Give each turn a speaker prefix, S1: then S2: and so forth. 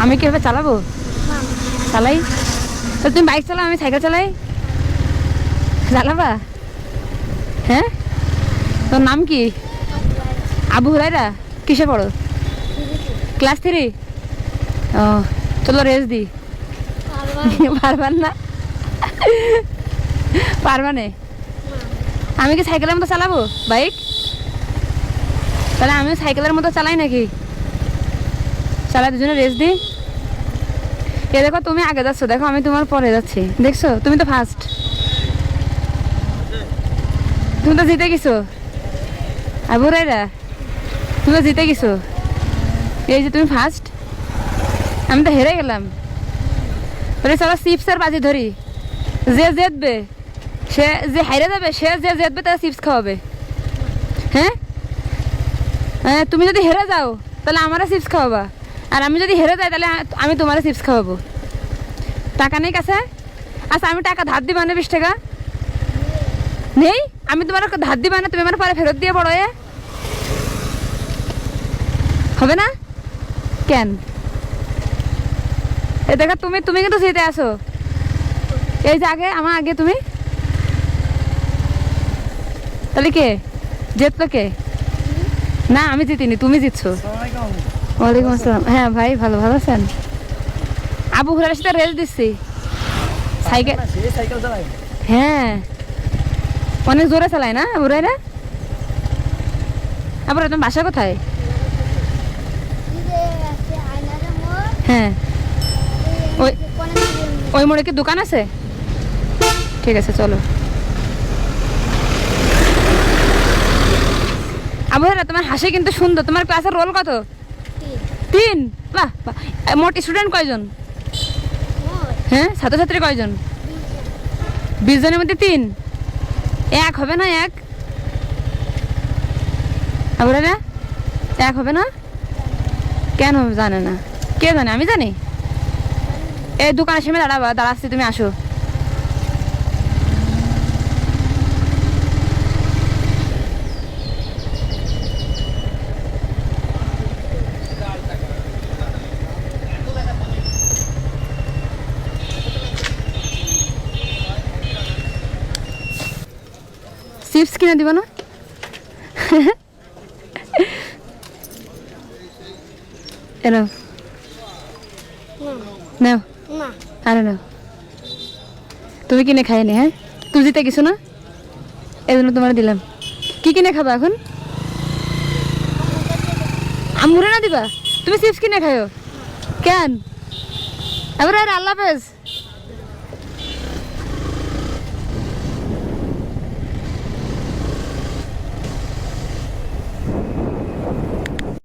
S1: আমি কি এভাবে চালাবো? চালাই। তো তুমি বাইক চালাও, আমি সাইকেল চালাই। চালাবা? হ্যাঁ, তোর নাম কি? আবু হুরায়রা। কিসে পড়ো? ক্লাস 3। ও, চলো রেস দি। পারবার না? পারবা না? আমি কি সাইকেলের মতো চালাবো বাইক? তাহলে আমিও সাইকেলের মতো চালাই নাকি? চালাই, দুজনে রেস দিই। এ দেখো, তুমি আগে যাচ্ছ, দেখো আমি তোমার পরে যাচ্ছি, দেখছো? তুমি তো ফার্স্ট, তুমি তো জিতে গেছো। আবু হুরায়রা, তুমি তো জিতে গেছো। এই যে তুমি ফার্স্ট, আমি তো হেরে গেলাম। বলে চলো চিপসের বাজি ধরি, যে জিতবে সে, যে হাইরে যাবে সে, যে জিতবে তারা চিপস খাওয়াবে। হ্যাঁ, তুমি যদি হেরে যাও তাহলে আমারও চিপস খাওয়াবা, আর আমি যদি হেরে যাই তাহলে আমি তোমারও চিপস খাওয়াবো। টাকা নেই কাছে? আচ্ছা, আমি টাকা ধার দিবা না? 20 টাকা নেই? আমি তোমার ধার দিবা না, তুমি আমার পরে ফেরত দিয়ে পড়ো। হবে না কেন? এ দেখো, তুমি কিন্তু জিতে আসো। এই যে আগে, আমার আগে তুমি, তাহলে কে জিতলো? কে? না, আমি জিতিনি, তুমি জিতছো। ওয়ালাইকুম আসসালাম। হ্যাঁ ভাই, ভালো আছেন? আবু হুরায়রার সাথে রেস দিচ্ছি সাইকেল। হ্যাঁ, অনেক জোরে চালায় না আবু হুরায়রা? আবু হুরায়রা, তোমার বাসা কোথায়? হ্যাঁ, ওই মোড়ে কি দোকান আছে? ঠিক আছে, চলো। আবু হুরায়রা, তোমার হাসি কিন্তু সুন্দর। তোমার ক্লাসের রোল কত? 3। বাহ বাহ। মোট স্টুডেন্ট কয়জন? হ্যাঁ, ছাত্রছাত্রী কয়জন? 20 জনের মধ্যে 3। 1 হবে না? 1 আবু হুরায়রা, 1 হবে না কেন? জানে না? কে জানে? আমি জানি। এই দোকানের সামনে দাঁড়াচ্ছি, তুমি আসো। চিপস কিনে দিব না? এনো নাও, আরে নাও, তুমি কিনে খাইনি। হ্যাঁ, তুমি জিতে গেছো না, এই জন্য তোমার দিলাম। কি কিনে খাবা এখন? আমুরে না দিবা? তুমি চিপস কিনে খাও কেন? আবার আল্লাহ হাফেজ।